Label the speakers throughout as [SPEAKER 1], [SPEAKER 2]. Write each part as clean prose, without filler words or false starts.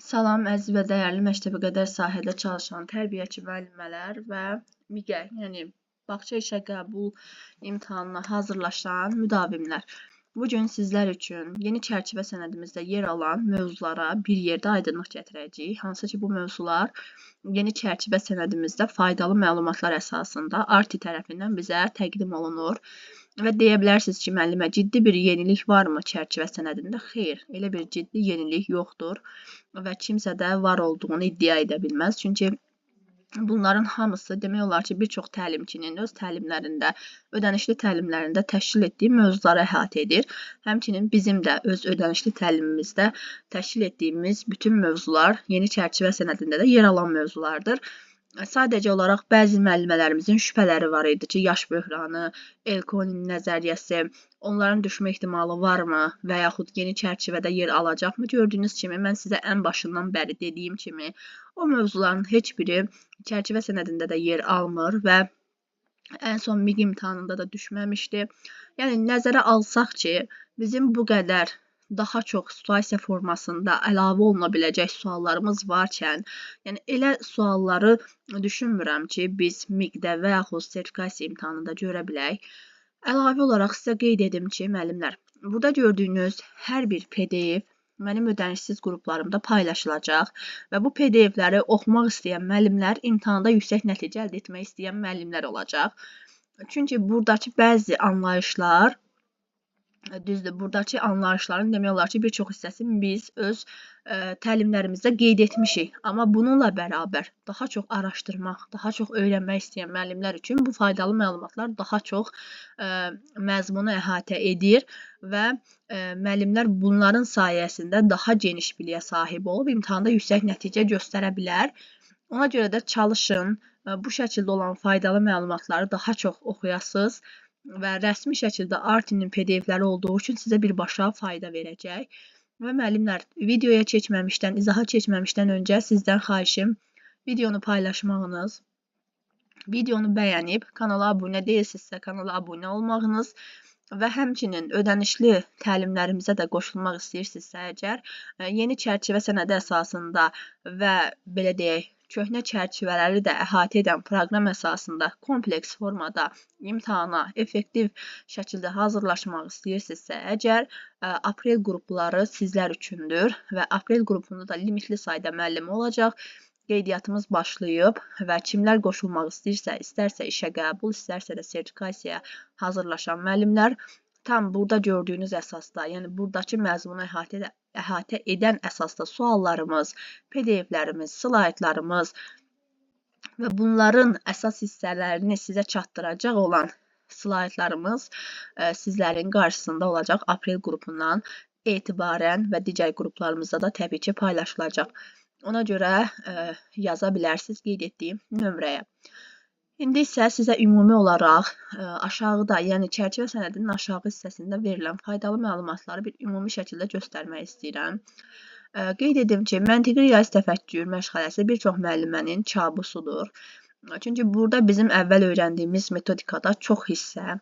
[SPEAKER 1] Salam, əziz və dəyərli məktəbə qədər sahədə çalışan tərbiyəçi müəllimələr və MİQə, yəni bağça işə qəbul imtahanına hazırlaşan müdavimlər. Bu gün sizlər üçün yeni çərçivə sənədimizdə yer alan mövzulara bir yerdə aydınlıq gətirəcəyik. Hansı ki, bu mövzular yeni çərçivə sənədimizdə faydalı məlumatlar əsasında ARTİ tərəfindən bizə təqdim olunur. Və deyə bilərsiniz ki, müəllimə, ciddi bir yenilik varmı çərçivə sənədində? Xeyr, elə bir ciddi yenilik yoxdur və kimsə də var olduğunu iddia edə bilməz. Çünki bunların hamısı demək olar ki, bir çox təlimçinin öz təlimlərində, ödənişli təlimlərində təşkil etdiyi mövzuları əhatə edir. Həmçinin bizim də öz ödənişli təlimimizdə təşkil etdiyimiz bütün mövzular yeni çərçivə sənədində də yer alan mövzulardır. Sadəcə olaraq bəzi müəllimələrimizin şübhələri var idi ki, yaş böhranı, Elkonin nəzəriyyəsi, onların düşmə ehtimalı varmı və yaxud yeni çərçivədə yer alacaqmı? Gördüyünüz kimi, mən sizə ən başından bəri dediyim kimi, o mövzuların heç biri çərçivə sənədində də yer almır və ən son MİQ imtahanında da düşməmişdi. Yəni, nəzərə alsaq ki, bizim bu qədər daha çox situasiya formasında əlavə oluna biləcək suallarımız varkən, yəni elə sualları düşünmürəm ki, biz MİQ-də və yaxud sertifikasiya imtahanında görə bilək. Əlavə olaraq sizə qeyd edim ki, müəllimlər, burada gördüyünüz hər bir PDF mənim ödənişsiz qruplarımda paylaşılacaq və bu PDF-ləri oxumaq istəyən müəllimlər imtahanda yüksək nəticə əldə etmək istəyən müəllimlər olacaq. Çünki buradakı bəzi anlayışlar, düzdür, buradakı anlayışların demək olar ki, bir çox hissəsini biz öz təlimlərimizdə qeyd etmişik. Amma bununla bərabər daha çox araşdırmaq, daha çox öyrənmək istəyən müəllimlər üçün bu faydalı məlumatlar daha çox məzmunu əhatə edir və müəllimlər bunların sayəsində daha geniş biliyə sahib olub imtahanda yüksək nəticə göstərə bilər. Ona görə də çalışın, bu şəkildə olan faydalı məlumatları daha çox oxuyasınız və rəsmi şəkildə ARTİ-nin PDF-ləri olduğu üçün sizə birbaşa fayda verəcək. Və müəllimlər, videoya keçməmişdən, izaha keçməmişdən öncə sizdən xahişim videonu paylaşmağınız, videonu bəyənib, kanala abunə deyilsinizsə, kanala abunə olmağınız və həmçinin ödənişli təlimlərimizə də qoşulmaq istəyirsinizsə əgər, yeni çərçivə sənədi əsasında və belə deyək, köhnə çərçivələri də əhatə edən proqram əsasında kompleks formada imtahana effektiv şəkildə hazırlaşmaq istəyirsinizsə əgər, aprel qrupları sizlər üçündür və aprel qrupunda da limitli sayda müəllim olacaq. Qeydiyyatımız başlayıb və kimlər qoşulmaq istəyirsə, istərsə işə qəbul, istərsə də sertifikasiyaya hazırlaşan müəllimlər tam burada gördüyünüz əsasda, yəni buradakı məzmunu əhatə edən əsasda suallarımız, PDF-lərimiz, slaydlarımız və bunların əsas hissələrini sizə çatdıracaq olan slaydlarımız sizlərin qarşısında olacaq aprel qrupundan etibarən və digər qruplarımızda da təbii ki paylaşılacaq. Ona görə yaza bilərsiniz qeyd etdiyim nömrəyə. İndi isə sizə ümumi olaraq aşağıda, yəni çərçivə sənədinin aşağı hissəsində verilən faydalı məlumatları bir ümumi şəkildə göstərmək istəyirəm. Qeyd edim ki, məntiqi riyazi təfəkkür məşğələsi bir çox müəllimənin kabusudur. Çünki burada bizim əvvəl öyrəndiyimiz metodikada çox hissə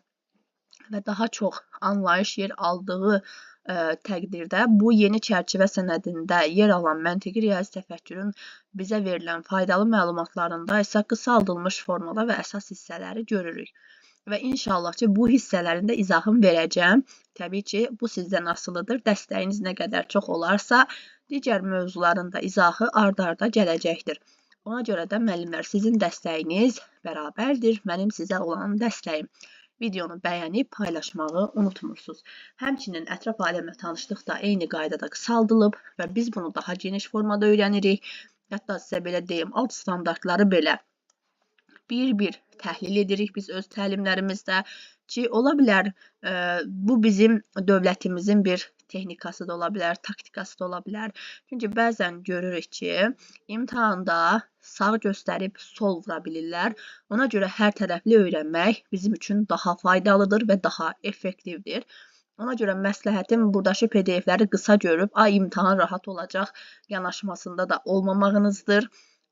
[SPEAKER 1] və daha çox anlayış yer aldığı təqdirdə bu yeni çərçivə sənədində yer alan məntiqi riyazi təfəkkürün bizə verilən faydalı məlumatlarında isə qısaldılmış formada və əsas hissələri görürük. Və inşallah ki, bu hissələrin də izahını verəcəm. Təbii ki, bu sizdən asılıdır. Dəstəyiniz nə qədər çox olarsa, digər mövzuların da izahı ard-arda gələcəkdir. Ona görə də müəllimlər, sizin dəstəyiniz bərabərdir mənim sizə olan dəstəyim. Videonu bəyənib paylaşmağı unutmursunuz. Həmçinin ətraf aləmlə tanışlıq da eyni qaydada qısaldılıb və biz bunu daha geniş formada öyrənirik. Hətta sizə belə deyim, alt standartları belə bir-bir təhlil edirik biz öz təlimlərimizdə ki, ola bilər bu bizim dövlətimizin bir texnikası da ola bilər, taktikası da ola bilər. Çünki bəzən görürük ki, imtahanda sağ göstərib sol vura bilirlər. Ona görə hər tərəfli öyrənmək bizim üçün daha faydalıdır və daha effektivdir. Ona görə məsləhətim buradakı PDF-ləri qısa görüb, imtahan rahat olacaq yanaşmasında da olmamağınızdır.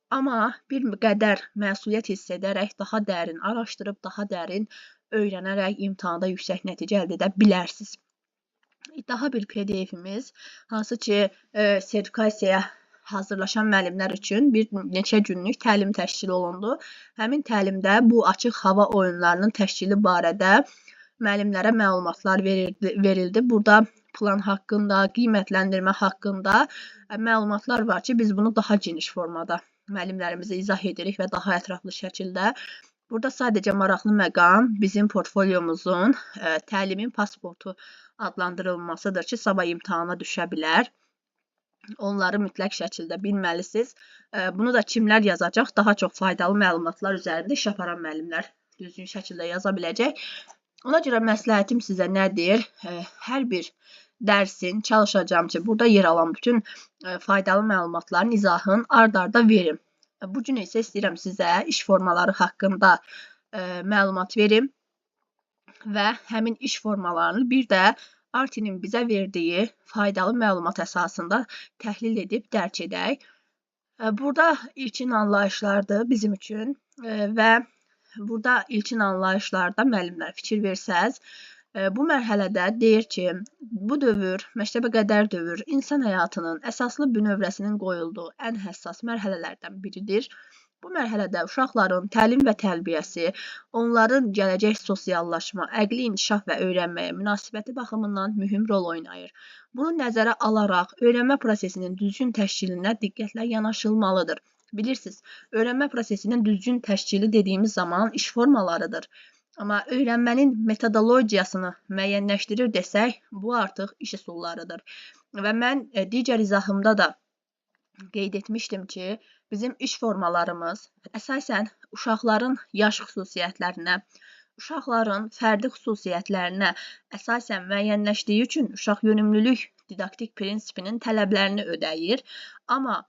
[SPEAKER 1] Amma bir qədər məsuliyyət hiss edərək, daha dərin araşdırıb, daha dərin öyrənərək imtahanda yüksək nəticə əldə edə bilərsiniz. Daha bir PDF-imiz, hansı ki sertifikasiyaya hazırlaşan müəllimlər üçün bir neçə günlük təlim təşkil olundu. Həmin təlimdə bu açıq hava oyunlarının təşkili barədə müəllimlərə məlumatlar verildi. Burada plan haqqında, qiymətləndirmə haqqında məlumatlar var ki, biz bunu daha geniş formada müəllimlərimizə izah edirik və daha ətraflı şəkildə. Burada sadəcə maraqlı məqam bizim portfolyomuzun təlimin pasportu adlandırılmasıdır ki, sabah imtahana düşə bilər. Onları mütləq şəkildə bilməlisiniz. Bunu da kimlər yazacaq? Daha çox faydalı məlumatlar üzərində iş aparan müəllimlər düzgün şəkildə yaza biləcək. Ona görə məsləhətim sizə nədir? Hər bir dərsin çalışacağım ki, burada yer alan bütün faydalı məlumatların izahını ard-arda verim. Bu gün isə istəyirəm sizə iş formaları haqqında məlumat verim və həmin iş formalarını bir də Artinin bizə verdiyi faydalı məlumat əsasında təhlil edib dərk edək. Burada ilkin anlayışlardır bizim üçün və burada ilkin anlayışlarda müəllimlər fikir versəz, bu mərhələdə deyir ki, bu dövr, məktəbə qədər dövr insan həyatının əsaslı bünövrəsinin qoyulduğu ən həssas mərhələlərdən biridir. Bu mərhələdə uşaqların təlim və tərbiyəsi, onların gələcək sosiallaşma, əqli inkişaf və öyrənməyə münasibəti baxımından mühüm rol oynayır. Bunu nəzərə alaraq öyrənmə prosesinin düzgün təşkilinə diqqətlə yanaşılmalıdır. Bilirsiniz, öyrənmə prosesinin düzgün təşkili dediyimiz zaman iş formalarıdır. Amma öyrənmənin metodologiyasını müəyyənləşdirir desək, bu artıq iş üsullarıdır. Və mən digər izahımda da qeyd etmişdim ki, bizim iş formalarımız əsasən uşaqların yaş xüsusiyyətlərinə, uşaqların fərdi xüsusiyyətlərinə əsasən müəyyənləşdiyi üçün uşaq yönümlülük didaktik prinsipinin tələblərini ödəyir. Amma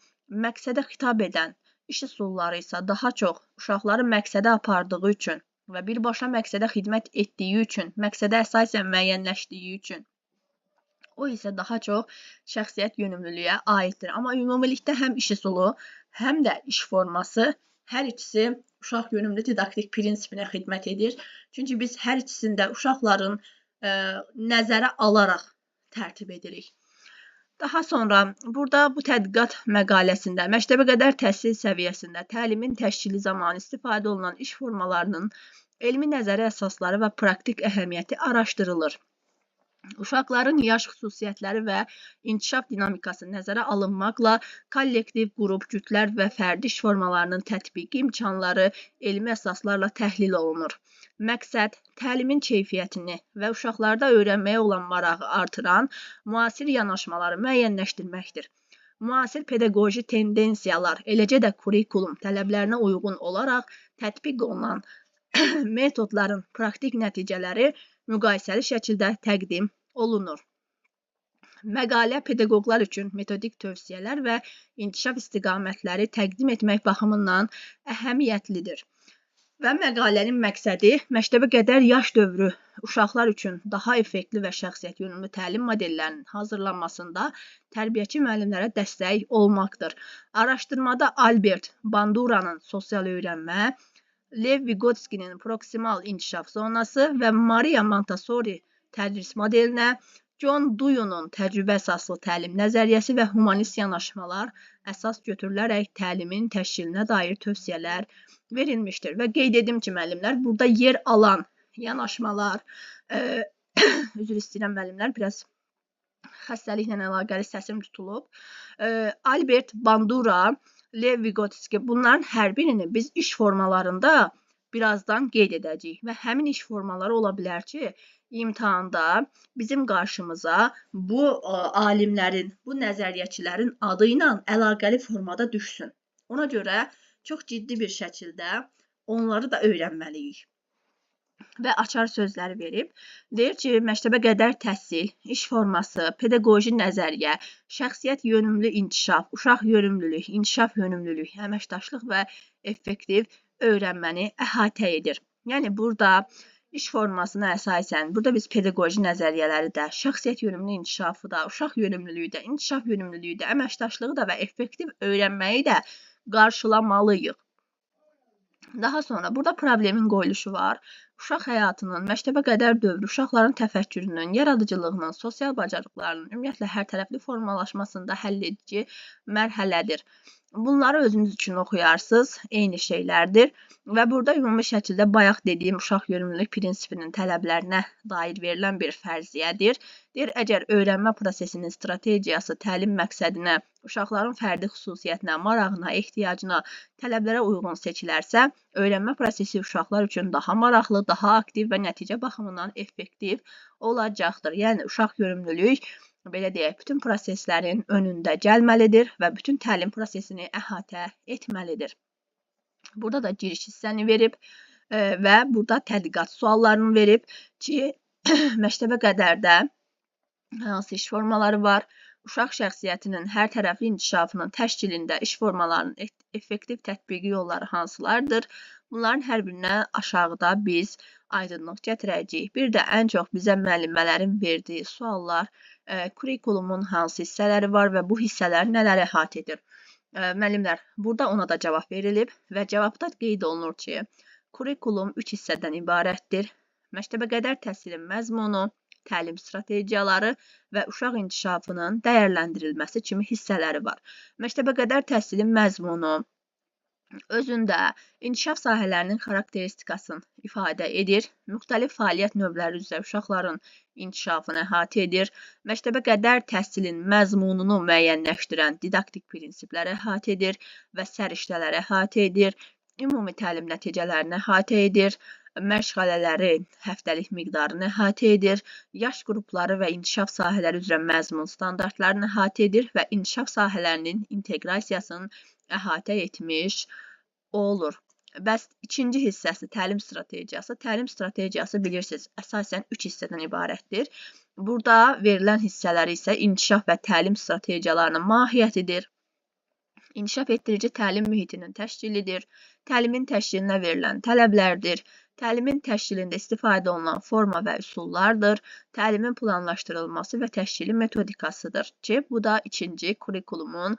[SPEAKER 1] məqsədə xitab edən iş üsulları isə daha çox uşaqları məqsədə apardığı üçün və birbaşa məqsədə xidmət etdiyi üçün, məqsədə əsasən müəyyənləşdiyi üçün o isə daha çox şəxsiyyət yönümlülüyə aiddir. Amma ümumilikdə həm iş üsulu, həm də iş forması hər ikisi uşaq yönümlü didaktik prinsipinə xidmət edir. Çünki biz hər ikisində uşaqların nəzərə alaraq tərtib edirik. Daha sonra burada bu tədqiqat məqaləsində məktəbə qədər təhsil səviyyəsində təlimin təşkili zamanı istifadə olunan iş formalarının elmi nəzəri əsasları və praktik əhəmiyyəti araşdırılır. Uşaqların yaş xüsusiyyətləri və inkişaf dinamikası nəzərə alınmaqla kollektiv, qrup, cütlər və fərdi iş formalarının tətbiqi imkanları elmi əsaslarla təhlil olunur. Məqsəd, təlimin keyfiyyətini və uşaqlarda öyrənməyə olan marağı artıran müasir yanaşmaları müəyyənləşdirməkdir. Müasir pedaqoji tendensiyalar, eləcə də kurikulum tələblərinə uyğun olaraq tətbiq olunan metodların praktik nəticələri müqayisəli şəkildə təqdim olunur. Məqalə pedaqoqlar üçün metodik tövsiyələr və inkişaf istiqamətləri təqdim etmək baxımından əhəmiyyətlidir. Və məqalənin məqsədi məktəbə qədər yaş dövrü uşaqlar üçün daha effektli və şəxsiyyət yönümlü təlim modellərinin hazırlanmasında tərbiyəçi müəllimlərə dəstək olmaqdır. Araşdırmada Albert Banduranın sosial öyrənmə, Lev Vygotskyinin proksimal inkişaf zonası və Maria Montessori tədris modelinə, John Dewey'nin təcrübə əsaslı təlim nəzəriyyəsi və humanist yanaşmalar əsas götürülərək təlimin təşkilinə dair tövsiyələr verilmişdir. Və qeyd edim ki, müəllimlər, burada yer alan yanaşmalar, üzr istəyirəm müəllimlər, biraz xəstəliklə əlaqəli səsim tutulub. Albert Bandura, Lev Vygotsky, bunların hər birini biz iş formalarında birazdan qeyd edəcəyik. Və həmin iş formaları ola bilər ki, imtahanda bizim qarşımıza bu alimlərin, bu nəzəriyyəçilərin adı ilə əlaqəli formada düşsün. Ona görə çox ciddi bir şəkildə onları da öyrənməliyik. Və açar sözləri verib, deyir ki, məktəbə qədər təhsil, iş forması, pedaqoji nəzəriyyə, şəxsiyyət yönümlü inkişaf, uşaq yönümlülük, inkişaf yönümlülük, əməkdaşlıq və effektiv öyrənməni əhatə edir. Yəni, burada iş formasına əsasən, burada biz pedaqoji nəzəriyyələri də, şəxsiyyət yönümlü inkişafı da, uşaq yönümlülüyü də, inkişaf yönümlülüyü də, əməkdaşlığı da və effektiv öyrənməyi də qarşılamalıyıq. Daha sonra burada problemin qoyuluşu var. Uşaq həyatının, məktəbə qədər dövrü, uşaqların təfəkkürünün, yaradıcılığının, sosial bacarıqlarının ümumiyyətlə hərtərəfli formalaşmasında həlledici mərhələdir. Bunları özünüz üçün oxuyarsınız, eyni şeylərdir və burada ümumi şəkildə bayaq dediyim uşaq yönümlülük prinsipinin tələblərinə dair verilən bir fərziyyədir. Deyir, əgər öyrənmə prosesinin strategiyası təlim məqsədinə, uşaqların fərdi xüsusiyyətinə, marağına, ehtiyacına, tələblərə uyğun seçilərsə, öyrənmə prosesi uşaqlar üçün daha maraqlı, daha aktiv və nəticə baxımından effektiv olacaqdır. Yəni, uşaq yönümlülük belə deyək, bütün proseslərin önündə gəlməlidir və bütün təlim prosesini əhatə etməlidir. Burada da giriş hissəni verib və burada tədqiqat suallarını verib ki, məktəbə qədərdə hansı iş formaları var, uşaq şəxsiyyətinin hər tərəfli inkişafının təşkilində iş formalarının effektiv tətbiqi yolları hansılardır? Bunların hər birinə aşağıda biz aydınlıq gətirəcəyik. Bir də ən çox bizə müəllimələrin verdiyi suallar, kurikulumun hansı hissələri var və bu hissələr nələri əhatə edir? Müəllimlər, burada ona da cavab verilib və cavabda qeyd olunur ki, kurikulum 3 hissədən ibarətdir. Məktəbə qədər təhsilin məzmunu, təlim strategiyaları və uşaq inkişafının dəyərləndirilməsi kimi hissələri var. Məktəbə qədər təhsilin məzmunu özündə inkişaf sahələrinin xarakteristikasını ifadə edir, müxtəlif fəaliyyət növləri üzrə uşaqların inkişafını əhatə edir, məktəbə qədər təhsilin məzmununu müəyyənləşdirən didaktik prinsipləri əhatə edir və səriştələri əhatə edir, ümumi təlim nəticələrini əhatə edir, məşğələləri, həftəlik miqdarını əhatə edir, yaş qrupları və inkişaf sahələri üzrə məzmun standartlarını əhatə edir və inkişaf sahələrinin inteqrasiyasını əhatə etmiş olur. Bəs ikinci hissəsi təlim strategiyası. Təlim strategiyası bilirsiniz, əsasən 3 hissədən ibarətdir. Burada verilən hissələri isə inkişaf və təlim strategiyalarının mahiyyətidir, inkişaf etdirici təlim mühitinin təşkilidir, təlimin təşkilinə verilən tələblərdir, təlimin təşkilində istifadə olunan forma və üsullardır, təlimin planlaşdırılması və təşkili metodikasıdır ki, bu da ikinci kurikulumun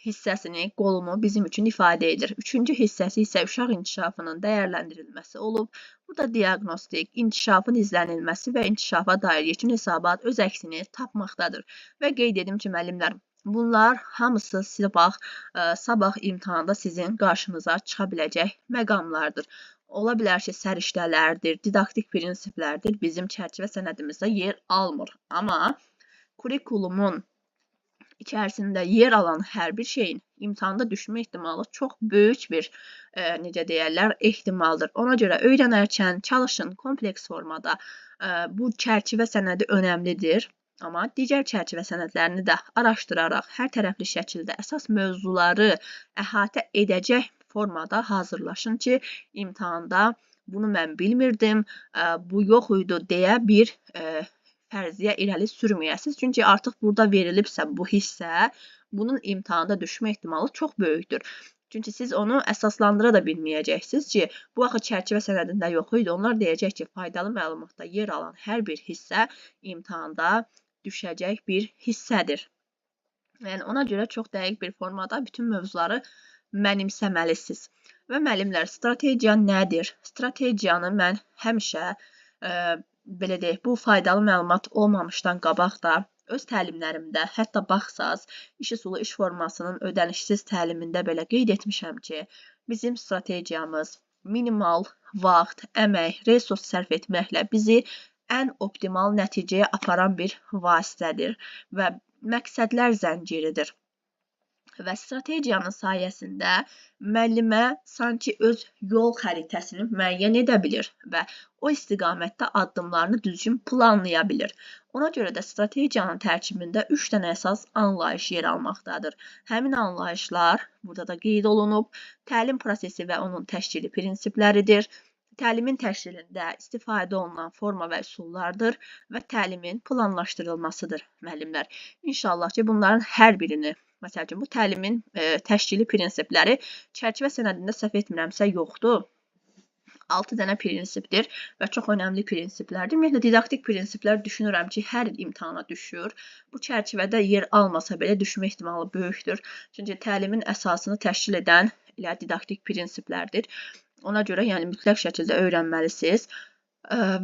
[SPEAKER 1] hissəsini, qolumu bizim üçün ifadə edir. Üçüncü hissəsi isə uşaq inkişafının dəyərləndirilməsi olub. Burada diaqnostik, inkişafın izlənilməsi və inkişafa dair yekun hesabat öz əksini tapmaqdadır. Və qeyd edim ki, müəllimlər, bunlar hamısı sabah imtahanda sizin qarşınıza çıxa biləcək məqamlardır. Ola bilər ki, səriştələrdir, didaktik prinsiplərdir, bizim çərçivə sənədimizdə yer almır. Amma kurikulumun içərisində yer alan hər bir şeyin imtahanda düşmə ehtimalı çox böyük bir, necə deyərlər, ehtimaldır. Ona görə öyrənərkən çalışın kompleks formada. Bu çərçivə sənədi önəmlidir. Amma digər çərçivə sənədlərini də araşdıraraq hər tərəfli şəkildə əsas mövzuları əhatə edəcək formada hazırlaşın ki, imtahanda bunu mən bilmirdim, bu yox idi deyə bir fərziyyə irəli sürməyəsiniz. Çünki artıq burada verilibsə bu hissə, bunun imtahanda düşmə ehtimalı çox böyükdür. Çünki siz onu əsaslandıra da bilməyəcəksiniz ki, bu axı çərçivə sənədində yox idi. Onlar deyəcək ki, faydalı məlumatda yer alan hər bir hissə imtahanda düşəcək bir hissədir. Yəni, ona görə çox dəqiq bir formada bütün mövzuları mənimsəməlisiniz. Və müəllimlər, strategiya nədir? Strategiyanı mən həmişə belə deyək, bu faydalı məlumat olmamışdan qabaq da öz təlimlərimdə, hətta baxsaz, iş üsulu, iş formasının ödənişsiz təlimində belə qeyd etmişəm ki, bizim strategiyamız minimal vaxt, əmək, resurs sərf etməklə bizi ən optimal nəticəyə aparan bir vasitədir və məqsədlər zənciridir. Və strategiyanın sayəsində müəllimə sanki öz yol xəritəsini müəyyən edə bilir və o istiqamətdə addımlarını düzgün planlaya bilir. Ona görə də strategiyanın tərkibində 3 dənə əsas anlayış yer almaqdadır. Həmin anlayışlar burada da qeyd olunub, təlim prosesi və onun təşkili prinsipləridir, təlimin təşkilində istifadə olunan forma və üsullardır və təlimin planlaşdırılmasıdır, müəllimlər. İnşallah ki, bunların hər birini, məsəl üçün, bu təlimin təşkili prinsipləri çərçivə sənədində səhv etmirəmsə yoxdur. 6 dənə prinsipdir və çox önəmli prinsiplərdir. Ümumiyyətlə, didaktik prinsiplər düşünürəm ki, hər il imtahana düşür. Bu çərçivədə yer almasa belə düşmə ehtimalı böyükdür. Çünki təlimin əsasını təşkil edən elə didaktik prinsiplərdir. Ona görə yəni mütləq şəkildə öyrənməlisiniz.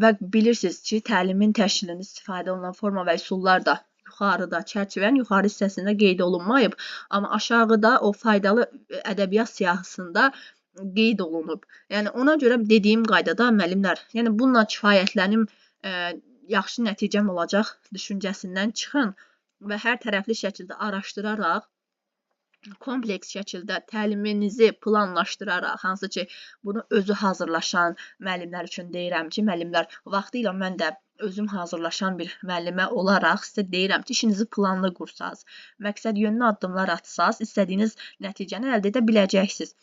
[SPEAKER 1] Və bilirsiniz ki, təlimin təşkilində istifadə olunan forma və üsullar da yuxarıda, çərçivənin yuxarı hissəsində qeyd olunmayıb, amma aşağıda o faydalı ədəbiyyat siyahısında qeyd olunub. Yəni ona görə dediyim qaydada müəllimlər, yəni bununla kifayətlənim, yaxşı nəticəm olacaq düşüncəsindən çıxın və hər tərəfli şəkildə araşdıraraq, kompleks şəkildə təliminizi planlaşdıraraq, hansı ki, bunu özü hazırlaşan müəllimlər üçün deyirəm ki, müəllimlər vaxtilə mən də özüm hazırlaşan bir müəllimə olaraq sizə deyirəm ki, işinizi planlı qursanız, məqsəd yönlü addımlar atsanız, istədiyiniz nəticəni əldə edə biləcəksiniz.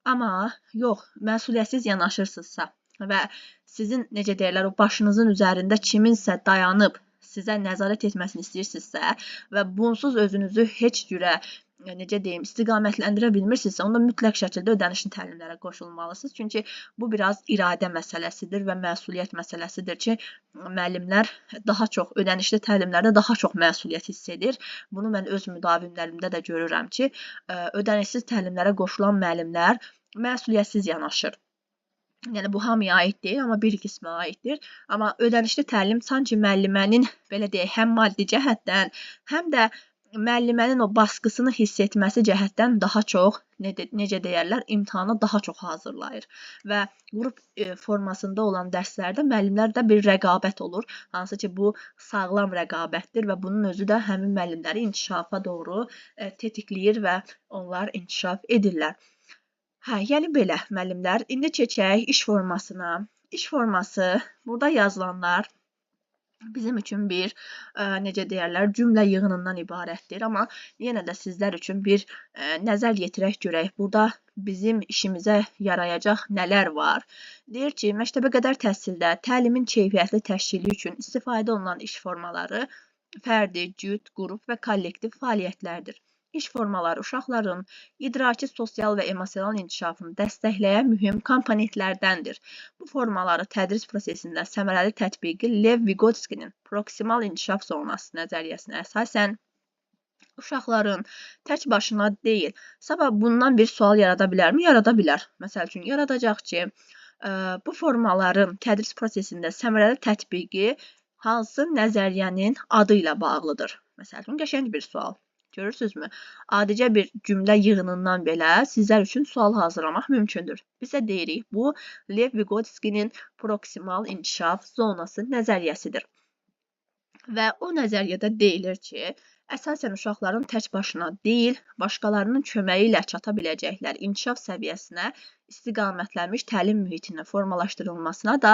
[SPEAKER 1] Amma yox, məsuliyyətsiz yanaşırsınızsa və sizin, necə deyirlər, o başınızın üzərində kiminsə dayanıb sizə nəzarət etməsini istəyirsinizsə və bunsuz özünüzü heç cürə, necə deyim, istiqamətləndirə bilmirsinizsə, onda mütləq şəkildə ödənişli təlimlərə qoşulmalısınız. Çünki bu biraz iradə məsələsidir və məsuliyyət məsələsidir ki, müəllimlər daha çox ödənişli təlimlərdə daha çox məsuliyyət hiss edir. Bunu mən öz müdavimlərimdə də görürəm ki, ödənişsiz təlimlərə qoşulan müəllimlər məsuliyyətsiz yanaşır. Yəni bu hamıya aid deyil, amma bir qismə aiddir. Amma ödənişli təlim sanki müəllimənin, belə deyək, həm maddi cəhətdən, həm də müəllimənin o baskısını hiss etməsi cəhətdən daha çox, necə deyərlər, imtahana daha çox hazırlayır. Və qrup formasında olan dərslərdə müəllimlərdə bir rəqabət olur. Hansı ki, bu sağlam rəqabətdir və bunun özü də həmin müəllimləri inkişafa doğru tetikləyir və onlar inkişaf edirlər. Yəni belə müəllimlər, indi keçək iş formasına. İş forması, burada yazılanlar bizim üçün bir, necə deyərlər, cümlə yığınından ibarətdir. Amma yenə də sizlər üçün bir nəzər yetirək görək. Burada bizim işimizə yarayacaq nələr var? Deyir ki, məktəbə qədər təhsildə təlimin keyfiyyətli təşkili üçün istifadə olunan iş formaları fərdi, cüt, qrup və kollektiv fəaliyyətlərdir. İş formaları uşaqların idraki, sosial və emosional inkişafını dəstəkləyən mühüm komponentlərdəndir. Bu formaları tədris prosesində səmərəli tətbiqi Lev Vygotskyinin proksimal inkişaf zonası nəzəriyyəsinə əsasən uşaqların tək başına deyil. Sabah bundan bir sual yarada bilərmi? Yarada bilər. Məsəl üçün, yaradacaq ki, bu formaların tədris prosesində səmərəli tətbiqi hansı nəzəriyyənin adı ilə bağlıdır? Məsəl üçün, qəşəng bir sual. Görürsünüzmü? Adicə bir cümlə yığınından belə sizlər üçün sual hazırlamaq mümkündür. Bizə deyirik, bu Lev Vygotskyinin proksimal inkişaf zonası nəzəriyyəsidir. Və o nəzəriyyədə deyilir ki, əsasən uşaqların tək başına deyil, başqalarının köməyi ilə çata biləcəkləri inkişaf səviyyəsinə istiqamətlənmiş təlim mühitinin formalaşdırılmasına da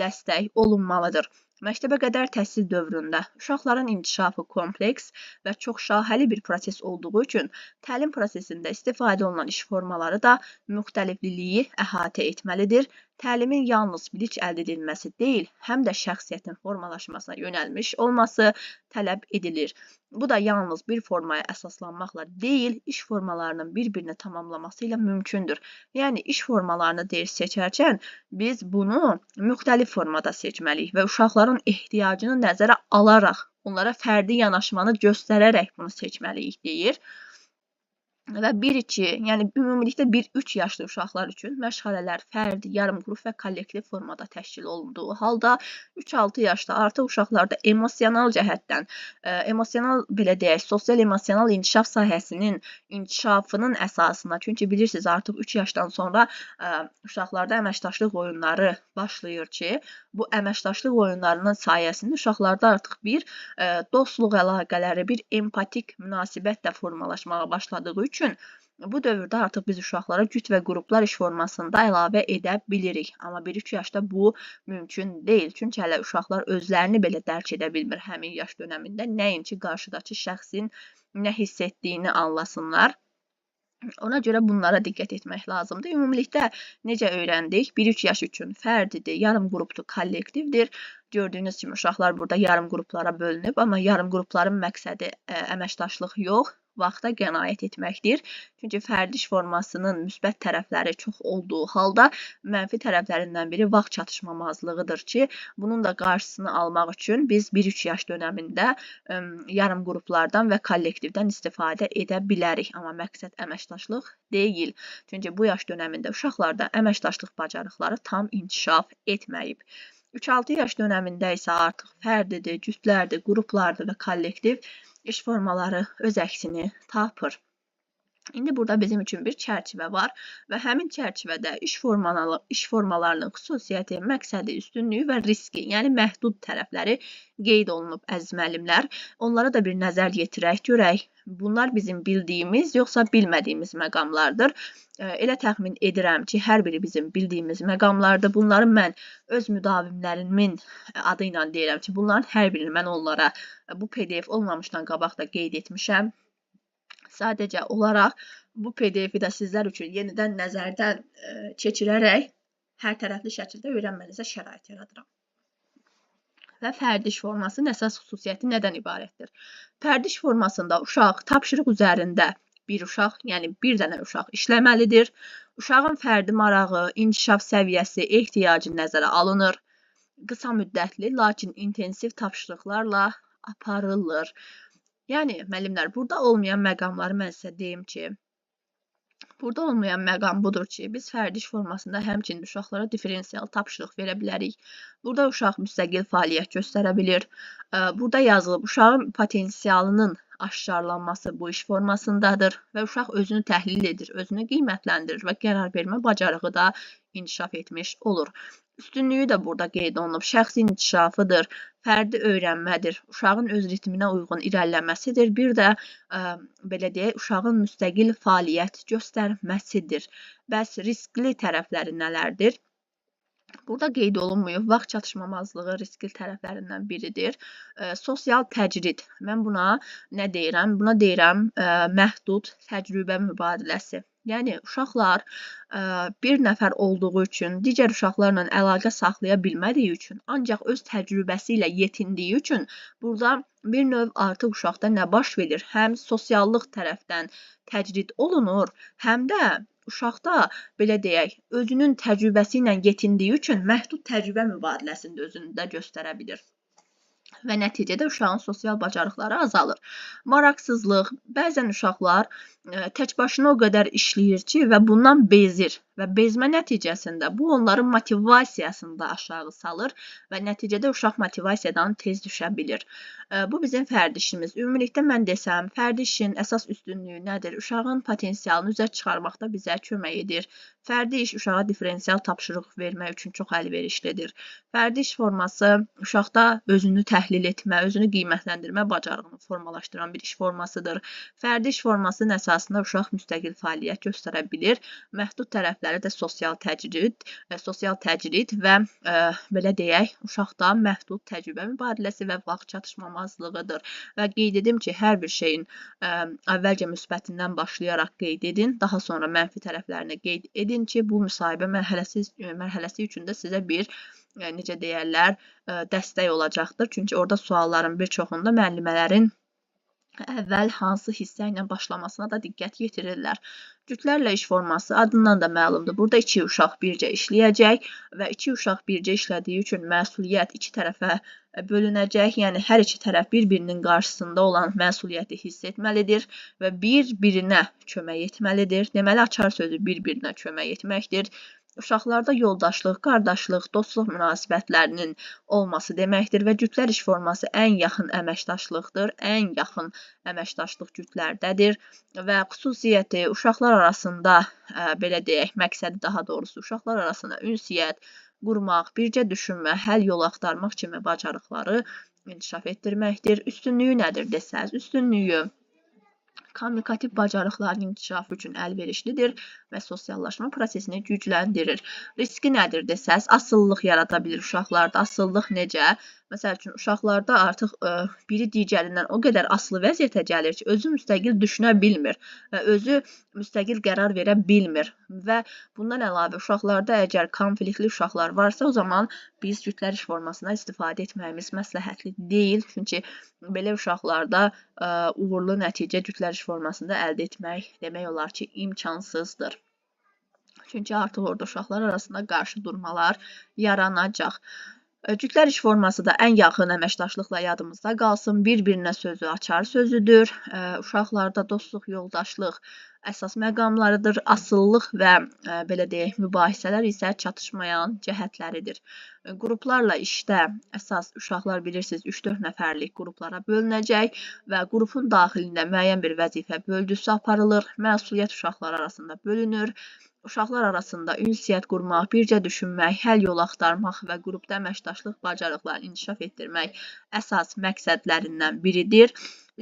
[SPEAKER 1] dəstək olunmalıdır. Məktəbə qədər təhsil dövründə uşaqların inkişafı kompleks və çoxşaxəli bir proses olduğu üçün təlim prosesində istifadə olunan iş formaları da müxtəlifliliyi əhatə etməlidir. Təlimin yalnız bilik əldə edilməsi deyil, həm də şəxsiyyətin formalaşmasına yönəlmiş olması tələb edilir. Bu da yalnız bir formaya əsaslanmaqla deyil, iş formalarının bir-birini tamamlaması ilə mümkündür. Yəni, iş formalarını seçərkən biz bunu müxtəlif formada seçməliyik və uşaqların ehtiyacını nəzərə alaraq, onlara fərdi yanaşmanı göstərərək bunu seçməliyik deyir. Və 1-2, yəni ümumilikdə 1-3 yaşlı uşaqlar üçün məşğələlər fərdi, yarım qrup və kollektiv formada təşkil olunduğu halda 3-6 yaşda artıq uşaqlarda emosional cəhətdən, emosional, belə deyək, sosial-emosional inkişaf sahəsinin inkişafının əsasına, çünki bilirsiniz artıq 3 yaşdan sonra uşaqlarda əməkdaşlıq oyunları başlayır ki, bu əməkdaşlıq oyunlarının sayəsində uşaqlarda artıq bir dostluq əlaqələri, bir empatik münasibət də formalaşmağa başladığı üçün bu dövrdə artıq biz uşaqlara cüt və qruplar iş formasında əlavə edə bilirik. Amma 1-3 yaşda bu mümkün deyil. Çünki hələ uşaqlar özlərini belə dərk edə bilmir həmin yaş dönəmində. Nəinki qarşıdakı şəxsin nə hiss etdiyini anlasınlar. Ona görə bunlara diqqət etmək lazımdır. Ümumilikdə necə öyrəndik? 1-3 yaş üçün fərdidir, yarım qrupdur, kollektivdir. Gördüyünüz kimi uşaqlar burada yarım qruplara bölünüb, amma yarım qrupların məqsədi əməkdaşlıq yox. vaxta qənaət etməkdir. Çünki fərdi iş formasının müsbət tərəfləri çox olduğu halda mənfi tərəflərindən biri vaxt çatışmamazlığıdır ki, bunun da qarşısını almaq üçün biz 1-3 yaş dönəmində yarım qruplardan və kollektivdən istifadə edə bilərik. Amma məqsəd əməkdaşlıq deyil. Çünki bu yaş dönəmində uşaqlarda əməkdaşlıq bacarıqları tam inkişaf etməyib. 3-6 yaş dönəmində isə artıq fərdidir, cütlərdir, qruplardır və kollektiv iş formaları öz əksini tapır. İndi burada bizim üçün bir çərçivə var və həmin çərçivədə iş formalarının xüsusiyyəti, məqsədi, üstünlüyü və riski, yəni məhdud tərəfləri qeyd olunub əziz müəllimlər. Onlara da bir nəzər yetirək, görək. Bunlar bizim bildiyimiz, yoxsa bilmədiyimiz məqamlardır. Elə təxmin edirəm ki, hər biri bizim bildiyimiz məqamlardır. Bunları mən öz müdavimlərimin adı ilə deyirəm ki, bunların hər birini mən onlara bu PDF olmamışdan qabaq da qeyd etmişəm. Sadəcə olaraq bu PDF-i də sizlər üçün yenidən nəzərdən keçirərək hər tərəfli şəkildə öyrənmənizə şərait yaradıram. Və fərdi iş formasının əsas xüsusiyyəti nədən ibarətdir? Fərdi iş formasında uşaq tapşırıq üzərində bir uşaq, yəni bir dənə uşaq işləməlidir. Uşağın fərdi marağı, inkişaf səviyyəsi, ehtiyacı nəzərə alınır. Qısa müddətli, lakin intensiv tapşırıqlarla aparılır. Yəni, müəllimlər, burada olmayan məqamları mən sizə deyim ki, burada olmayan məqam budur ki, biz fərdi iş formasında həmçinin uşaqlara diferensial tapşırıq verə bilərik. Burada uşaq müstəqil fəaliyyət göstərə bilir. Burada yazılıb uşağın potensialının aşkarlanması bu iş formasındadır və uşaq özünü təhlil edir, özünü qiymətləndirir və qərar vermə bacarığı da inkişaf etmiş olur. Üstünlüyü də burada qeyd olunub. Şəxsi inkişafıdır, fərdi öyrənmədir, uşağın öz ritminə uyğun irəliləməsidir. Bir də belə deyək, uşağın müstəqil fəaliyyət göstərməsidir. Bəs riskli tərəfləri nələrdir? Burada qeyd olunmuyor. Vaxt çatışmamazlığı riskli tərəflərindən biridir. Sosial təcrid. Mən buna nə deyirəm? Buna deyirəm məhdud təcrübə mübadiləsi. Yəni, uşaqlar bir nəfər olduğu üçün, digər uşaqlarla əlaqə saxlaya bilmədiyi üçün, ancaq öz təcrübəsi ilə yetindiyi üçün, burada bir növ artıq uşaqda nə baş verir? Həm sosiallıq tərəfdən təcrid olunur, həm də uşaqda, belə deyək, özünün təcrübəsi ilə yetindiyi üçün məhdud təcrübə mübadiləsini də özündə göstərə bilir. Və nəticədə uşağın sosial bacarıqları azalır. Maraqsızlıq, bəzən uşaqlar tək başına o qədər işləyir ki, və bundan bezir və bezmə nəticəsində bu onların motivasiyasını da aşağı salır və nəticədə uşaq motivasiyadan tez düşə bilir. Bu bizim fərdi işimiz. Ümumilikdə mən desəm, fərdi işin əsas üstünlüyü nədir? Uşağın potensialını üzə çıxarmaqda bizə kömək edir. Fərdi iş uşağa diferensial tapşırıq vermək üçün çox əlverişlidir. Fərdi iş forması uşaqda özünü təhlil etmə, özünü qiymətləndirmə bacarığını formalaşdıran bir iş formasıdır. Fərdi iş formasının əsasında uşaq müstəqil fəaliyyət göstərə bilir. Məhdud tərəfləri də sosial təcrid və belə deyək, uşaqda məhdud təcrübə mübadiləsi və vaxt çatışmamazlığıdır. Və qeyd edim ki, hər bir şeyin əvvəlcə müsbətindən başlayaraq qeyd edin, daha sonra mənfi tərəflərini qeyd edin ki, bu müsahibə mərhələsi üçün də sizə bir necə deyərlər, dəstək olacaqdır. Çünki orada sualların bir çoxunda müəllimələrin əvvəl hansı hissə ilə başlamasına da diqqət yetirirlər. Cütlərlə iş forması adından da məlumdur. Burada 2 uşaq bircə işləyəcək və 2 uşaq bircə işlədiyi üçün məsuliyyət 2 tərəfə bölünəcək. Yəni, hər 2 tərəf bir-birinin qarşısında olan məsuliyyəti hiss etməlidir və bir-birinə kömək etməlidir. Deməli, açar sözü bir-birinə kömək etməkdir. Uşaqlarda yoldaşlıq, qardaşlıq, dostluq münasibətlərinin olması deməkdir və cütlər iş forması ən yaxın əməkdaşlıqdır, ən yaxın əməkdaşlıq cütlərdədir və xüsusiyyəti uşaqlar arasında, belə deyək, məqsədi daha doğrusu uşaqlar arasında ünsiyyət qurmaq, bircə düşünmə, həll yolu axtarmaq kimi bacarıqları inkişaf etdirməkdir. Üstünlüyü nədir desəz? Üstünlüyü kommunikativ bacarıqların inkişafı üçün əlverişlidir və sosiallaşma prosesini gücləndirir. Riski nədir desəz? Asıllıq yarada bilir uşaqlarda. Asıllıq necə? Məsəl üçün, uşaqlarda artıq biri digərindən o qədər asılı vəziyyətə gəlir ki, özü müstəqil düşünə bilmir və özü müstəqil qərar verə bilmir və bundan əlavə uşaqlarda əgər konfliktli uşaqlar varsa, o zaman biz cütlər iş formasına istifadə etməyimiz məsləhətli deyil. Çünki belə uşaqlarda uğurlu nəticə cütlər iş formasında əldə etmək demək olar ki, imkansızdır. Çünki artıq orada uşaqlar arasında qarşı durmalar yaranacaq. Cütlər iş forması da ən yaxın əməkdaşlıqla yadımızda qalsın. Bir-birinə sözü açar sözüdür. Uşaqlarda dostluq, yoldaşlıq əsas məqamlarıdır. Asıllıq və belə deyək, mübahisələr isə çatışmayan cəhətləridir. Qruplarla işdə əsas uşaqlar bilirsiniz 3-4 nəfərlik qruplara bölünəcək və qrupun daxilində müəyyən bir vəzifə bölgüsü aparılır. Məsuliyyət uşaqlar arasında bölünür. Uşaqlar arasında ünsiyyət qurmaq, bircə düşünmək, həll yolu axtarmaq və qrupda əməkdaşlıq bacarıqlarını inkişaf etdirmək əsas məqsədlərindən biridir.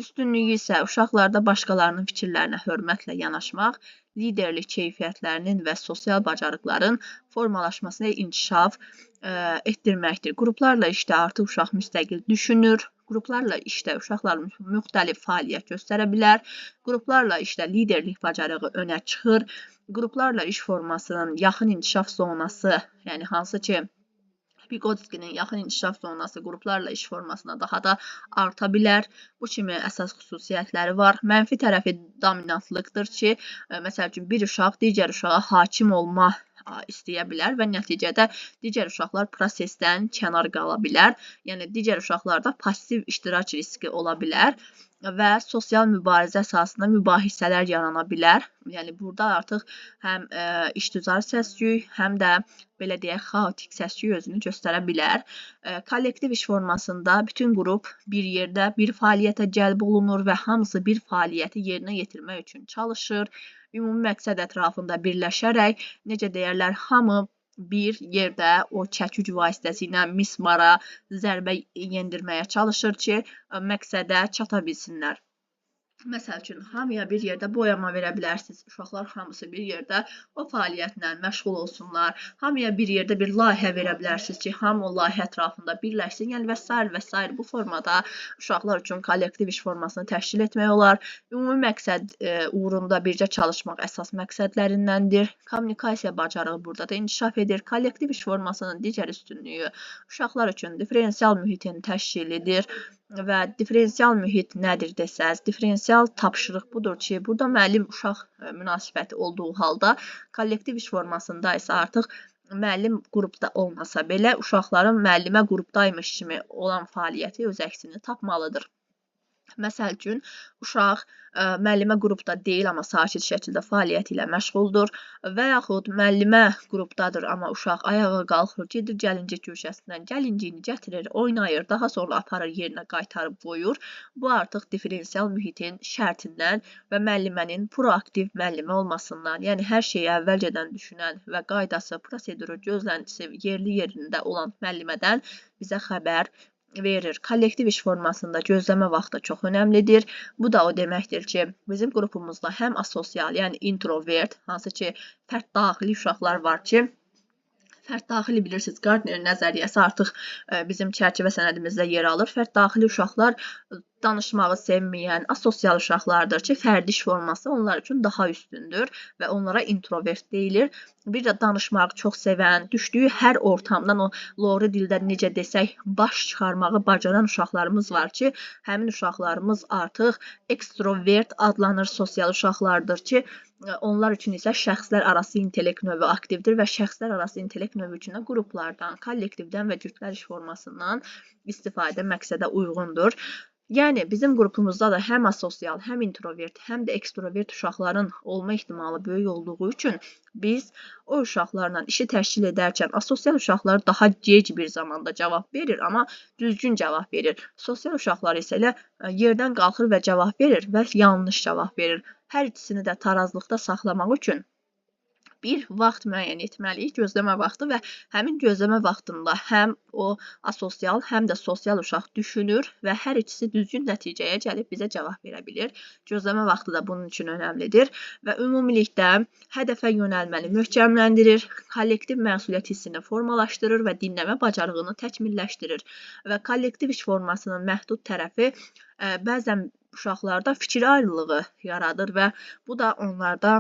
[SPEAKER 1] Üstünlüyü isə uşaqlarda başqalarının fikirlərinə hörmətlə yanaşmaq, liderlik keyfiyyətlərinin və sosial bacarıqların formalaşmasına inkişaf etdirməkdir. Qruplarla işdə artıq uşaq müstəqil düşünür. Qruplarla işdə uşaqlar müxtəlif fəaliyyət göstərə bilər. Qruplarla işdə liderlik bacarığı önə çıxır. Qruplarla iş formasının yaxın inkişaf zonası, yəni hansı ki Vygotsky'nin yaxın inkişaf zonası qruplarla iş formasına daha da arta bilər. Bu kimi əsas xüsusiyyətləri var. Mənfi tərəfi dominantlıqdır ki, məsəl üçün bir uşaq digər uşağa hakim olma istəyə bilər və nəticədə digər uşaqlar prosesdən kənar qala bilər. Yəni digər uşaqlarda passiv iştirak riski ola bilər və sosial mübarizə əsasında mübahisələr yarana bilər. Yəni burada artıq həm işgüzar səs-küy, həm də belə deyək, xaotik səs-küy özünü göstərə bilər. Kollektiv iş formasında bütün qrup bir yerdə bir fəaliyyətə cəlb olunur və hamısı bir fəaliyyəti yerinə yetirmək üçün çalışır. Ümumi məqsəd ətrafında birləşərək, necə deyərlər, hamı bir yerdə o çəkic vasitəsilə mismara zərbə yendirməyə çalışır ki, məqsədə çata bilsinlər. Məsəl üçün, hamıya bir yerdə boyama verə bilərsiniz. Uşaqlar hamısı bir yerdə o fəaliyyətlə məşğul olsunlar. Hamıya bir yerdə bir layihə verə bilərsiniz ki, hamı o layihə ətrafında birləşsin. Yəni, və s. Bu formada uşaqlar üçün kollektiv iş formasını təşkil etmək olar. Ümumi məqsəd uğrunda bircə çalışmaq əsas məqsədlərindəndir. Kommunikasiya bacarığı burada da inkişaf edir. Kollektiv iş formasının digər üstünlüyü uşaqlar üçün diferensial mühitin təşkilidir. Və diferensial mühit nədir desəz, diferensial tapşırıq budur ki, burada müəllim-uşaq münasibəti olduğu halda kollektiv iş formasında isə artıq müəllim qrupda olmasa belə uşaqların müəllimə qrupdaymış kimi olan fəaliyyəti öz əksini tapmalıdır. Məsəl üçün, uşaq müəllimə qrupda deyil, amma sakit şəkildə fəaliyyəti ilə məşğuldur və yaxud müəllimə qrupdadır, amma uşaq ayağa qalxır, gedir gəlincik köşəsindən, gəlinciyini gətirir, oynayır, daha sonra aparır yerinə qaytarıb qoyur. Bu artıq diferensial mühitin şərtindən və müəllimənin proaktiv müəllimə olmasından, yəni hər şeyi əvvəlcədən düşünən və qaydası, proseduru, gözləntisi yerli yerində olan müəllimədən bizə xəbər verir. Kollektiv iş formasında gözləmə vaxtı çox önəmlidir. Bu da o deməkdir ki, bizim qrupumuzda həm asosial, yəni introvert, hansı ki, fərd daxili uşaqlar var ki, fərd daxili bilirsiniz, Gardner nəzəriyyəsi artıq bizim çərçivə sənədimizdə yer alır. Fərd daxili uşaqlar danışmağı sevməyən, asosial uşaqlardır ki, fərdi iş forması onlar üçün daha üstündür və onlara introvert deyilir. Bir də danışmağı çox sevən, düşdüyü hər ortamdan o loru dildə necə desək, baş çıxarmağı bacaran uşaqlarımız var ki, həmin uşaqlarımız artıq ekstrovert adlanır, sosial uşaqlardır ki, onlar üçün isə şəxslər arası intellekt növü aktivdir və şəxslər arası intellekt növü üçün qruplardan, kollektivdən və cütlər iş formasından istifadə məqsədə uyğundur. Yəni, bizim qrupumuzda da həm asosial, həm introvert, həm də ekstrovert uşaqların olma ehtimalı böyük olduğu üçün biz o uşaqlarla işi təşkil edərkən asosial uşaqlar daha gec bir zamanda cavab verir, amma düzgün cavab verir. Sosial uşaqlar isə elə yerdən qalxır və cavab verir və yanlış cavab verir. Hər ikisini də tarazlıqda saxlamaq üçün bir vaxt müəyyən etməliyik, gözləmə vaxtı, və həmin gözləmə vaxtında həm o asosial, həm də sosial uşaq düşünür və hər ikisi düzgün nəticəyə gəlib bizə cavab verə bilir. Gözləmə vaxtı da bunun üçün önəmlidir və ümumilikdə hədəfə yönəlməni möhkəmləndirir, kollektiv məsuliyyət hissini formalaşdırır və dinləmə bacarığını təkmilləşdirir və kollektiv iş formasının məhdud tərəfi bəzən uşaqlarda fikir ayrılığı yaradır və bu da onlarda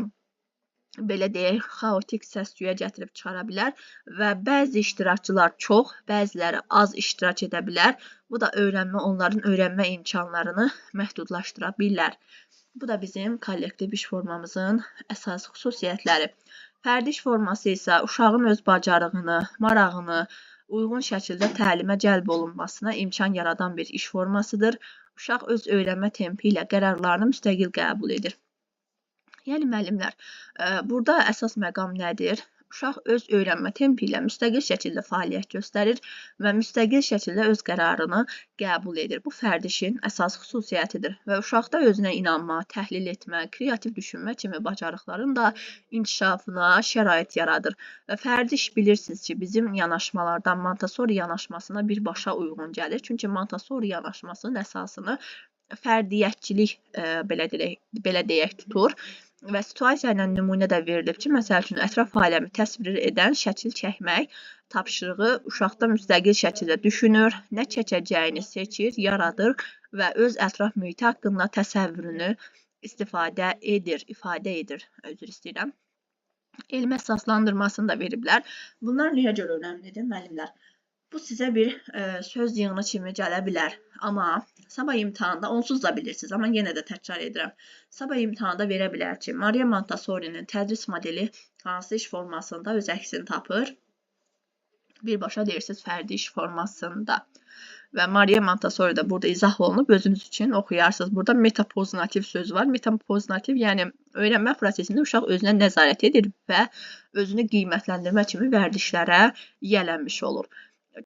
[SPEAKER 1] belə deyək, xaotik səs-küyə gətirib çıxara bilər və bəzi iştirakçılar çox, bəziləri az iştirak edə bilər. Bu da onların öyrənmə imkanlarını məhdudlaşdıra bilər. Bu da bizim kollektiv iş formamızın əsas xüsusiyyətləri. Fərdi iş forması isə uşağın öz bacarığını, marağını uyğun şəkildə təlimə cəlb olunmasına imkan yaradan bir iş formasıdır. Uşaq öz öyrənmə tempi ilə qərarlarını müstəqil qəbul edir. Yəni, müəllimlər, burada əsas məqam nədir? Uşaq öz öyrənmə tempi ilə müstəqil şəkildə fəaliyyət göstərir və müstəqil şəkildə öz qərarını qəbul edir. Bu fərdi işin əsas xüsusiyyətidir və uşaqda özünə inanma, təhlil etmə, kreativ düşünmə kimi bacarıqların da inkişafına şərait yaradır. Və fərdi iş bilirsiniz ki, bizim yanaşmalardan Montessori yanaşmasına birbaşa uyğun gəlir. Çünki Montessori yanaşmasının əsasını fərdiyyətçilik belə deyək tutur. Və situasiya ilə nümunə də verilib ki, məsəl üçün, ətraf aləmi təsvir edən şəkil çəkmək tapşırığı uşaqda müstəqil şəkildə düşünür, nə çəkəcəyini seçir, yaradır və öz ətraf mühiti haqqında təsəvvürünü ifadə edir. Özür istəyirəm. Elmi əsaslandırmasını da veriblər. Bunlar niyə görə önəmlidir, müəllimlər? Bu sizə bir söz yığını kimi gələ bilər. Amma sabah imtahanda, onsuz da bilirsiniz, amma yenə də təkrar edirəm. Sabah imtahanda verə bilər ki, Maria Montessori'nin tədris modeli hansı iş formasında öz əksini tapır? Birbaşa deyirsiniz, fərdi iş formasında. Və Maria Montessori də burada izah olunub, özünüz üçün oxuyarsınız. Burada metapozitiv söz var. Metapozitiv, yəni öyrənmə prosesində uşaq özünə nəzarət edir və özünü qiymətləndirmə kimi vərdişlərə yiyələnmiş olur.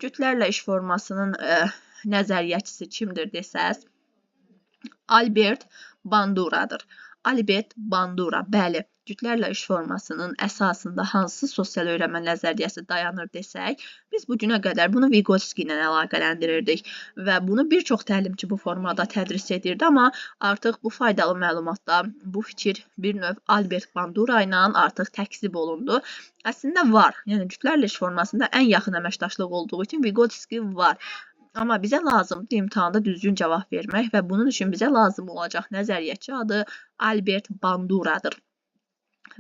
[SPEAKER 1] Cütlərlə iş formasının nəzəriyyəçisi kimdir desəz, Albert Bandura'dır. Albert Bandura, bəli, cütlərlə iş formasının əsasında hansı sosial öyrənmə nəzəriyyəsi dayanır desək, biz bu günə qədər bunu Vygotsky ilə əlaqələndirirdik və bunu bir çox təlimçi bu formada tədris edirdi, amma artıq bu faydalı məlumatda bu fikir bir növ Albert Bandura ilə artıq təkzib olundu. Əslində var, yəni cütlərlə iş formasında ən yaxın əməkdaşlıq olduğu üçün Vygotsky var. Amma bizə lazımdır imtahanda düzgün cavab vermək və bunun üçün bizə lazım olacaq nəzəriyyətçi adı Albert Bandura'dır.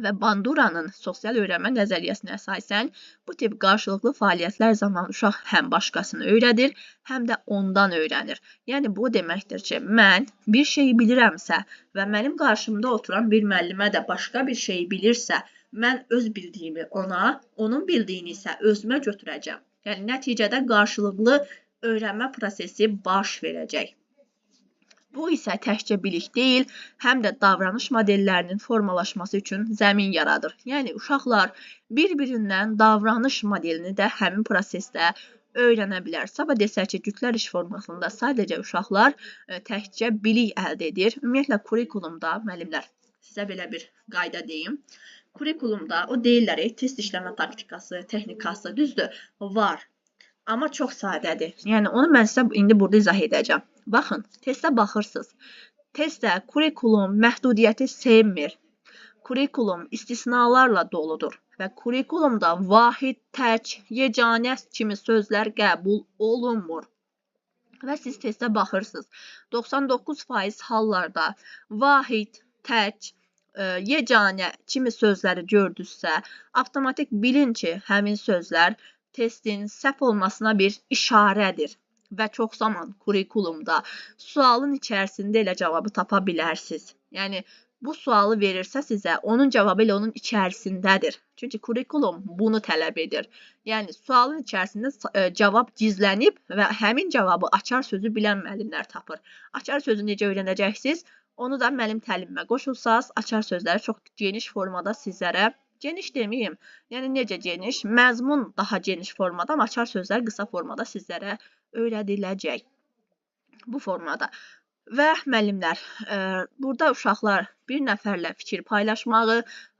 [SPEAKER 1] Və Bandura'nın sosial öyrənmə nəzəriyyəsinə əsasən bu tip qarşılıqlı fəaliyyətlər zamanı uşaq həm başqasını öyrədir, həm də ondan öyrənir. Yəni, bu deməkdir ki, mən bir şeyi bilirəmsə və mənim qarşımda oturan bir müəllimə də başqa bir şeyi bilirsə, mən öz bildiyimi ona, onun bildiyini isə özümə götürəcəm. Yəni, nəticədə qarşılıqlı öyrənmə prosesi baş verəcək. Bu isə təkcə bilik deyil, həm də davranış modellərinin formalaşması üçün zəmin yaradır. Yəni, uşaqlar bir-birindən davranış modelini də həmin prosesdə öyrənə bilər. Sabah desək ki, cütlər iş formasında sadəcə uşaqlar təkcə bilik əldə edir. Ümumiyyətlə, kurikulumda, müəllimlər, sizə belə bir qayda deyim. Kurikulumda o deyirlər, test işləmə taktikası, texnikası, düzdür, var. Amma çox sadədir. Yəni, onu mən sizə indi burada izah edəcəm. Baxın, testə baxırsınız. Testdə kurikulum məhdudiyyəti sevmir. Kurikulum istisnalarla doludur və kurikulumda vahid, tək, yeganə kimi sözlər qəbul olunmur. Və siz testə baxırsınız. 99% hallarda vahid, tək, yeganə kimi sözləri gördünüzsə, avtomatik bilin ki, həmin sözlər testin səhv olmasına bir işarədir və çox zaman kurikulumda sualın içərisində elə cavabı tapa bilərsiniz. Yəni, bu sualı verirsə sizə, onun cavabı elə onun içərisindədir. Çünki kurikulum bunu tələb edir. Yəni, sualın içərisində cavab gizlənib və həmin cavabı açar sözü bilən müəllimlər tapır. Açar sözü necə öyrənəcəksiniz? Onu da mənim təlimimə qoşulsaz, açar sözləri çox geniş formada sizlərə geniş deməyim, yəni necə geniş, məzmun daha geniş formada, amma açar sözlər qısa formada sizlərə öyrədiləcək. Bu formada. Və müəllimlər, burada uşaqlar bir nəfərlə fikir paylaşmağı,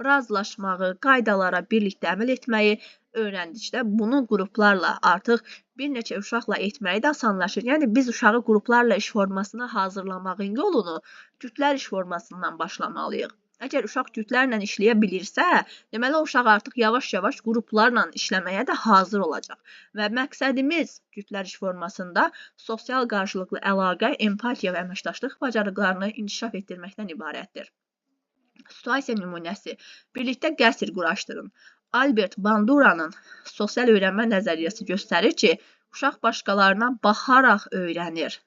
[SPEAKER 1] razılaşmağı, qaydalara birlikdə əməl etməyi öyrəndikdə bunu qruplarla artıq bir neçə uşaqla etməyi də asanlaşır. Yəni biz uşağı qruplarla iş formasına hazırlamağın yolunu cütlər iş formasından başlamalıyıq. Əgər uşaq cütlərlə işləyə bilirsə, deməli o uşaq artıq yavaş-yavaş qruplarla işləməyə də hazır olacaq. Və məqsədimiz cütlər iş formasında sosial qarşılıqlı əlaqə, empatiya və əməkdaşlıq bacarıqlarını inkişaf etdirməkdən ibarətdir. Situasiya nümunəsi. Birlikdə qəsr quraşdırın. Albert Bandura'nın sosial öyrənmə nəzəriyyəsi göstərir ki, uşaq başqalarına baxaraq öyrənir.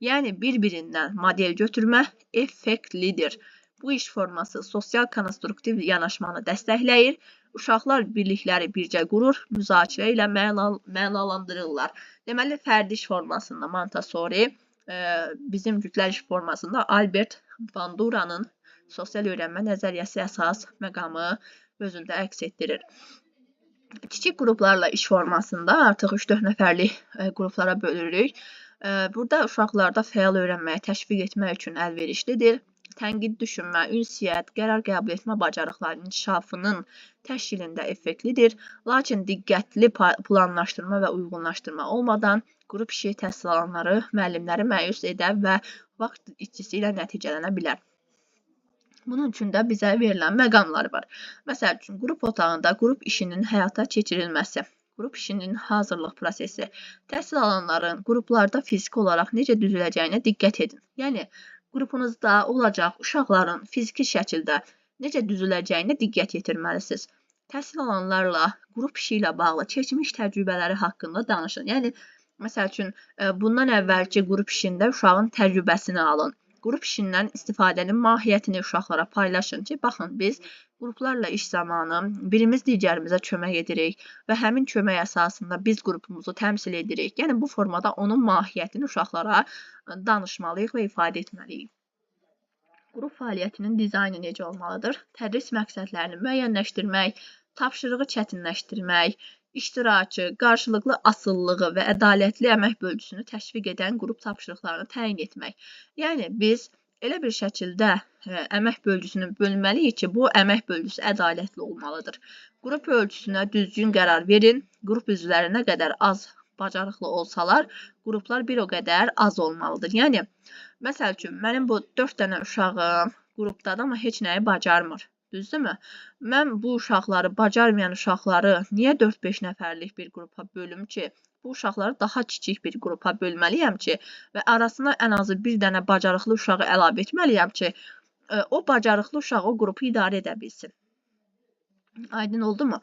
[SPEAKER 1] Yəni, bir-birindən model götürmə effektlidir. Bu iş forması sosial konstruktiv yanaşmanı dəstəkləyir. Uşaqlar birlikləri bircə qurur, müzakirə ilə mənalandırırlar. Deməli, fərdi iş formasında Montessori, bizim cütlər iş formasında Albert Bandura'nın sosial öyrənmə nəzəriyyəsi əsas məqamı özündə əks etdirir. Kiçik qruplarla iş formasında artıq 3-4 nəfərlik qruplara bölürük. Burada uşaqlarda fəal öyrənməyə təşviq etmək üçün əlverişlidir. Tənqid düşünmə, ünsiyyət, qərar qəbul etmə bacarıqlarının inkişafının təşkilində effektlidir. Lakin diqqətli planlaşdırma və uyğunlaşdırma olmadan qrup işi təhsil alanları, müəllimləri məyus edə və vaxt itkisi ilə nəticələnə bilər. Bunun üçün də bizə verilən məqamlar var. Məsəl üçün, qrup otağında qrup işinin həyata keçirilməsi, qrup işinin hazırlıq prosesi, təhsil alanların qruplarda fiziki olaraq necə düzüləcəyinə diqqət edin. Yəni, qrupunuzda olacaq uşaqların fiziki şəkildə necə düzüləcəyinə diqqət yetirməlisiniz. Təhsil alanlarla qrup işi ilə bağlı keçmiş təcrübələri haqqında danışın. Yəni, məsəl üçün, bundan əvvəlki qrup işində uşağın təcrübəsini alın. Qrup işindən istifadənin mahiyyətini uşaqlara paylaşın ki, baxın, biz qruplarla iş zamanı birimiz digərimizə kömək edirik və həmin kömək əsasında biz qrupumuzu təmsil edirik. Yəni, bu formada onun mahiyyətini uşaqlara danışmalıyıq və ifadə etməliyik. Qrup fəaliyyətinin dizaynı necə olmalıdır? Tədris məqsədlərini müəyyənləşdirmək, tapşırığı çətinləşdirmək, iştirakı, qarşılıqlı asılılığı və ədalətli əmək bölgüsünü təşviq edən qrup tapşırıqlarını təyin etmək. Yəni, biz elə bir şəkildə əmək bölgüsünü bölməliyik ki, bu əmək bölgüsü ədalətli olmalıdır. Qrup ölçüsünə düzgün qərar verin. Qrup üzvləri nə qədər az bacarıqlı olsalar, qruplar bir o qədər az olmalıdır. Yəni, məsəl üçün, mənim bu 4 dənə uşağım qrupdadır, amma heç nəyi bacarmır. Düzdürmü? Mən bu uşaqları, bacarmayan uşaqları niyə 4-5 nəfərlik bir qrupa bölüm ki? Bu uşaqları daha kiçik bir qrupa bölməliyəm ki və arasına ən azı bir dənə bacarıqlı uşağı əlavə etməliyəm ki, o bacarıqlı uşaq o qrupu idarə edə bilsin. Aydın oldu mu?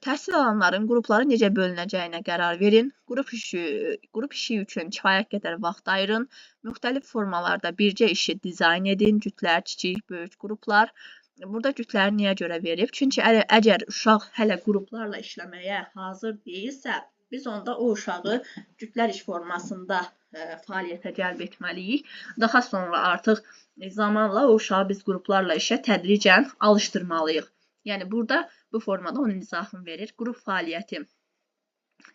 [SPEAKER 1] Təhsil alanların qrupları necə bölünəcəyinə qərar verin. Qrup işi üçün kifayət qədər vaxt ayırın. Müxtəlif formalarda bircə işi dizayn edin. Cütlər, kiçik, böyük qruplar. Burada cütləri niyə görə verib? Çünki əgər uşaq hələ qruplarla işləməyə hazır deyilsə, biz onda o uşağı cütlər iş formasında fəaliyyətə cəlb etməliyik. Daha sonra artıq zamanla o uşağı biz qruplarla işə tədricən alışdırmalıyıq. Yəni, burada bu formada onun izahını verir. Qrup fəaliyyəti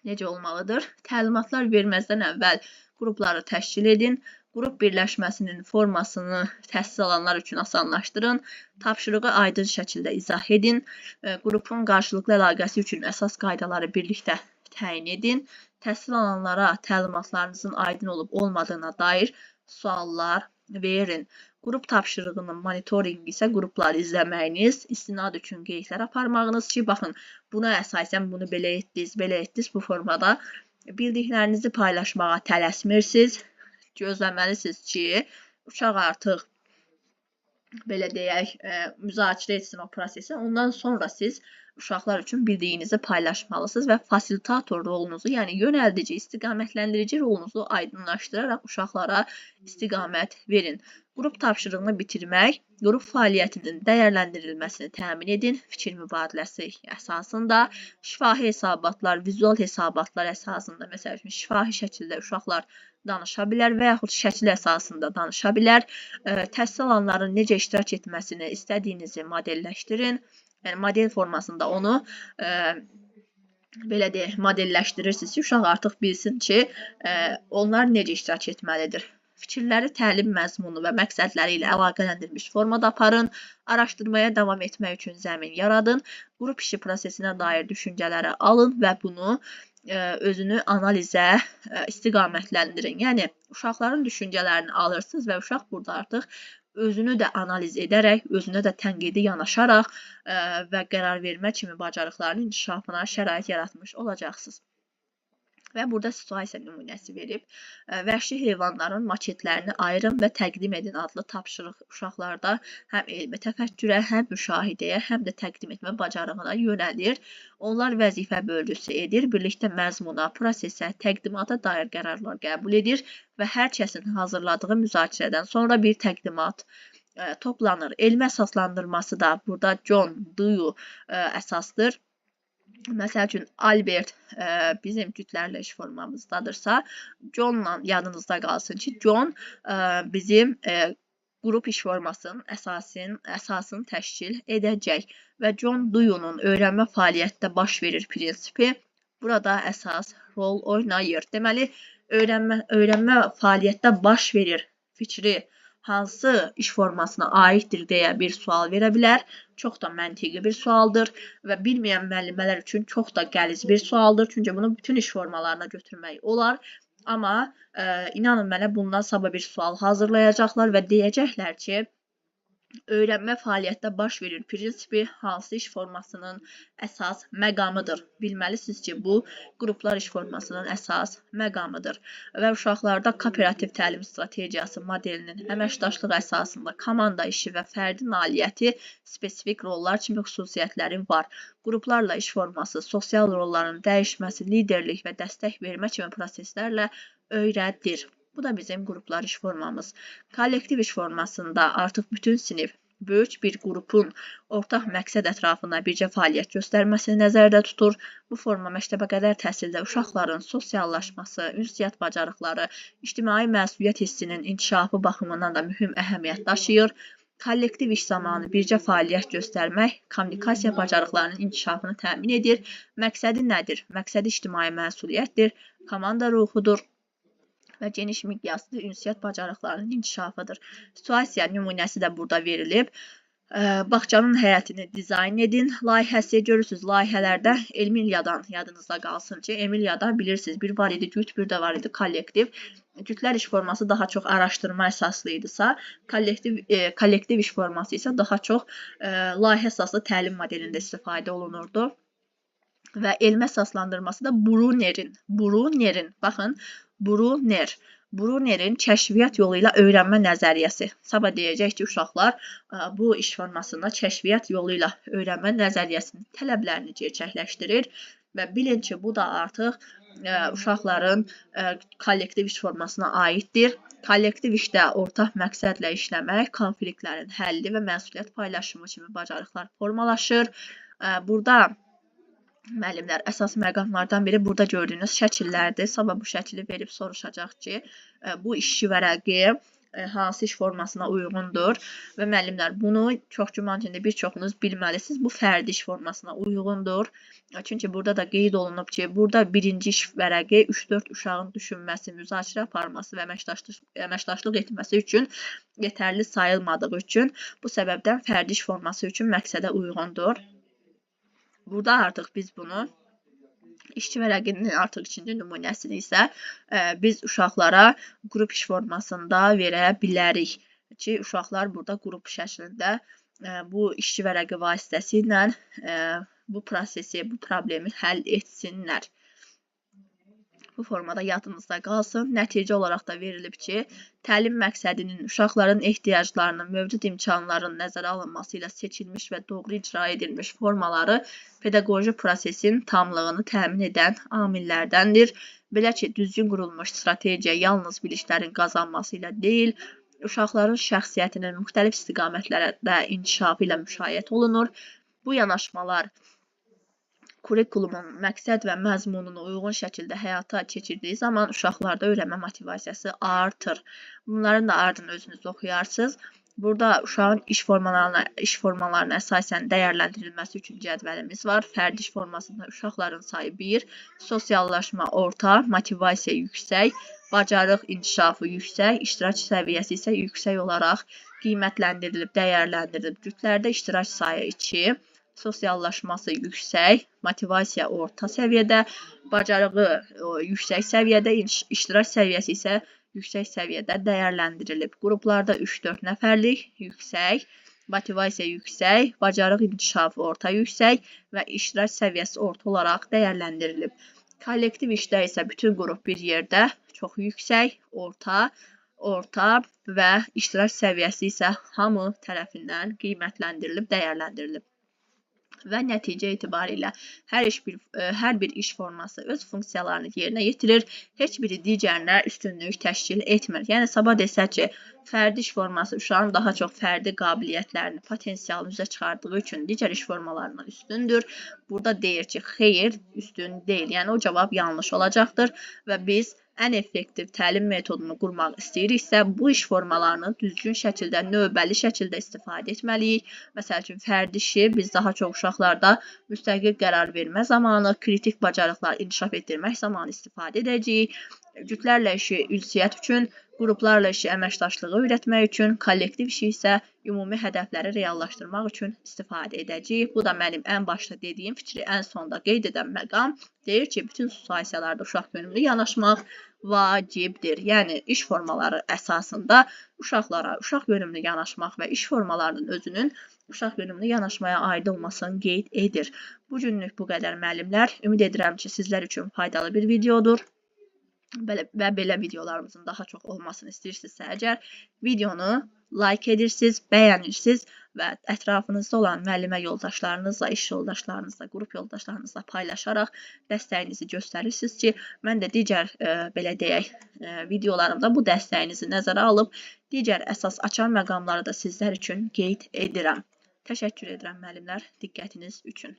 [SPEAKER 1] necə olmalıdır? Təlimatlar verməzdən əvvəl qrupları təşkil edin. Qrup birləşməsinin formasını təhsil alanlar üçün asanlaşdırın. Tapşırığı aydın şəkildə izah edin. Qrupun qarşılıqlı əlaqəsi üçün əsas qaydaları birlikdə təyin edin. Təhsil alanlara təlimatlarınızın aydın olub olmadığına dair suallar verin. Qrup tapşırığının monitorinqi isə qrupları izləməyiniz, istinad üçün qeydlər aparmağınız ki, baxın, buna əsasən bunu belə etdiniz, bu formada bildiklərinizi paylaşmağa tələsmirsiniz. Gözləməlisiniz ki, uşaq artıq, belə deyək, müzakirə etsin o prosesi. Ondan sonra siz uşaqlar üçün bildiyinizi paylaşmalısınız və fasilitator rolunuzu, yəni yönəldici, istiqamətləndirici rolunuzu aydınlaşdıraraq uşaqlara istiqamət verin. Qrup tapşırığını bitirmək, qrup fəaliyyətinin dəyərləndirilməsini təmin edin. Fikir mübadiləsi əsasında, şifahi hesabatlar, vizual hesabatlar əsasında, məsəl üçün, şifahi şəkildə uşaqlar danışa bilər və yaxud şəkil əsasında danışa bilər. Təhsil alanların necə iştirak etməsini istədiyinizi modelləşdirin. Yəni, model formasında onu belə deyək, modelləşdirirsiniz ki, uşaq artıq bilsin ki, onlar necə iştirak etməlidir. Fikirləri təlim məzmunu və məqsədləri ilə əlaqələndirilmiş formada aparın. Araşdırmaya davam etmək üçün zəmin yaradın. Qrup işi prosesinə dair düşüncələri alın və bunu özünü analizə istiqamətləndirin. Yəni, uşaqların düşüncələrini alırsınız və uşaq burada artıq özünü də analiz edərək, özünə də tənqidi yanaşaraq və qərar vermə kimi bacarıqlarının inkişafına şərait yaratmış olacaqsınız. Və burada situasiya nümunəsi verib. Vəhşi heyvanların maketlərini ayırın və təqdim edin adlı tapşırıq uşaqlarda həm elmi təfəkkürə, həm müşahidəyə, həm də təqdim etmə bacarığına yönəlir. Onlar vəzifə bölgüsü edir, birlikdə məzmuna, prosesə, təqdimata dair qərarlar qəbul edir və hər kəsin hazırladığı müzakirədən sonra bir təqdimat toplanır. Elmi əsaslandırması da burada John Dewey əsasdır. Məsəl üçün, Albert bizim cütlərlə iş formamızdadırsa, Johnla yadınızda qalsın ki, John bizim qrup iş formasının əsasını təşkil edəcək və John Dewey'nin öyrənmə fəaliyyətdə baş verir prinsipi burada əsas rol oynayır. Deməli, öyrənmə fəaliyyətdə baş verir fikri hansı iş formasına aiddir deyə bir sual verə bilər. Çox da məntiqi bir sualdır və bilməyən müəllimələr üçün çox da qəliz bir sualdır. Çünki bunu bütün iş formalarına götürmək olar. Amma inanın mənə bundan sabah bir sual hazırlayacaqlar və deyəcəklər ki, öyrənmə fəaliyyətdə baş verir prinsipi hansı iş formasının əsas məqamıdır. Bilməlisiniz ki, bu qruplar iş formasının əsas məqamıdır. Və uşaqlarda kooperativ təlim strategiyası modelinin əməkdaşlıq əsasında komanda işi və fərdi nailiyyəti spesifik rollar kimi xüsusiyyətləri var. Qruplarla iş forması sosial rolların dəyişməsi, liderlik və dəstək vermə kimi proseslərlə öyrədir. Bu da bizim qruplar iş formamız. Kollektiv iş formasında artıq bütün sinif böyük bir qrupun ortaq məqsəd ətrafında bircə fəaliyyət göstərməsini nəzərdə tutur. Bu forma məktəbə qədər təhsildə uşaqların sosiallaşması, ünsiyyət bacarıqları, ictimai məsuliyyət hissinin inkişafı baxımından da mühüm əhəmiyyət daşıyır. Kollektiv iş zamanı bircə fəaliyyət göstərmək kommunikasiya bacarıqlarının inkişafını təmin edir. Məqsədi nədir? Məqsədi ictimai məsuliyyətdir, komanda ruhudur və geniş miqyaslı ünsiyyət bacarıqlarının inkişafıdır. Situasiya nümunəsi də burada verilib. Bağçanın həyətini dizayn edin. Layihəsi görürsünüz. Layihələrdə Emiliyadan yadınızda qalsın ki, Emiliyada bilirsiniz, bir var idi cüt, bir də var idi kollektiv. Cütlər iş forması daha çox araşdırma əsaslı idisə, kollektiv iş forması isə daha çox layihə əsaslı təlim modelində istifadə olunurdu. Və elmi əsaslandırması da Brunerin, baxın, Brunerin kəşfiyyat yolu ilə öyrənmə nəzəriyyəsi. Sabah deyəcək ki, uşaqlar bu iş formasında kəşfiyyat yolu ilə öyrənmə nəzəriyyəsinin tələblərini gerçəkləşdirir və bilin ki, bu da artıq uşaqların kollektiv iş formasına aiddir. Kollektiv işdə ortaq məqsədlə işləmək, konfliktlərin həlli və məsuliyyət paylaşımı kimi bacarıqlar formalaşır. Burada müəllimlər, əsas məqamlardan biri burada gördüyünüz şəkillərdir. Sabah bu şəkili verib soruşacaq ki, bu işçi vərəqi hansı iş formasına uyğundur və müəllimlər, bunu çox güman ki, bir çoxunuz bilməlisiniz. Bu fərdi iş formasına uyğundur. Çünki burada da qeyd olunub ki, burada birinci iş vərəqi 3-4 uşağın düşünməsi, müzakirə aparması və əməkdaşlıq etməsi üçün yetərli sayılmadığı üçün bu səbəbdən fərdi iş forması üçün məqsədə uyğundur. Burada artıq biz bunu işçi vərəqinin artıq ikinci nümunəsini isə biz uşaqlara qrup iş formasında verə bilərik ki, uşaqlar burada qrup şəklində bu işçi vərəqi vasitəsilə bu prosesi, bu problemi həll etsinlər. Bu formada yadınızda qalsın. Nəticə olaraq da verilib ki, təlim məqsədinin uşaqların ehtiyaclarının, mövcud imkanların nəzərə alınması ilə seçilmiş və doğru icra edilmiş formaları pedaqoji prosesin tamlığını təmin edən amillərdəndir. Belə ki, düzgün qurulmuş strategiya yalnız biliklərin qazanması ilə deyil, uşaqların şəxsiyyətinin müxtəlif istiqamətlərdə inkişafı ilə müşahidə olunur. Bu yanaşmalar kurikulumun məqsəd və məzmununu uyğun şəkildə həyata keçirdiyi zaman uşaqlarda öyrənmə motivasiyası artır. Bunların da ardını özünüz oxuyarsınız. Burada uşağın iş formalarına əsasən dəyərləndirilməsi üçün cədvəlimiz var. Fərdi iş formasında uşaqların sayı 1, sosiallaşma orta, motivasiya yüksək, bacarıq inkişafı yüksək, iştirak səviyyəsi isə yüksək olaraq qiymətləndirilib, dəyərləndirilib. Cütlərdə iştirak sayı 2, sosiallaşması yüksək, motivasiya orta səviyyədə, bacarığı yüksək səviyyədə, iştirak səviyyəsi isə yüksək səviyyədə dəyərləndirilib. Qruplarda 3-4 nəfərlik, yüksək, motivasiya yüksək, bacarıq inkişafı orta yüksək və iştirak səviyyəsi orta olaraq dəyərləndirilib. Kollektiv işdə isə bütün qrup bir yerdə çox yüksək, orta və iştirak səviyyəsi isə hamı tərəfindən qiymətləndirilib, dəyərləndirilib. Və nəticə etibarilə hər bir iş forması öz funksiyalarını yerinə yetirir, heç biri digərinə üstünlük təşkil etmir. Yəni, sabah desək ki, fərdi iş forması uşağın daha çox fərdi qabiliyyətlərini, potensialını üzə çıxardığı üçün digər iş formalarından üstündür. Burada deyir ki, xeyr, üstün deyil. Yəni, o cavab yanlış olacaqdır və biz ən effektiv təlim metodunu qurmaq istəyiriksə, bu iş formalarını düzgün şəkildə, növbəli şəkildə istifadə etməliyik. Məsəl üçün, fərdi işi biz daha çox uşaqlarda müstəqil qərar vermə zamanı, kritik bacarıqlar inkişaf etdirmək zamanı istifadə edəcəyik. Cütlərlə işi ünsiyyət üçün, qruplarla işi əməkdaşlığı öyrətmək üçün, kollektiv işi isə ümumi hədəfləri reallaşdırmaq üçün istifadə edəcəyik. Bu da mənim ən başda dediyim fikri ən sonda qeyd edən məqam. Deyir ki, bütün situasiyalarda uşaq yönümlü yanaşmaq vacibdir. Yəni, iş formaları əsasında uşaqlara uşaq yönümlü yanaşmaq və iş formalarının özünün uşaq yönümlü yanaşmaya aid olmasını qeyd edir. Bu günlük bu qədər müəllimlər. Ümid edirəm ki, sizlər üçün faydalı bir videodur. Və belə videolarımızın daha çox olmasını istəyirsinizsə əgər, videonu like edirsiniz, bəyənirsiniz və ətrafınızda olan müəllimə yoldaşlarınızla, iş yoldaşlarınızla, qrup yoldaşlarınızla paylaşaraq dəstəyinizi göstərirsiniz ki, mən də digər, belə deyək, videolarımda bu dəstəyinizi nəzərə alıb, digər əsas açar məqamları da sizlər üçün qeyd edirəm. Təşəkkür edirəm müəllimlər diqqətiniz üçün.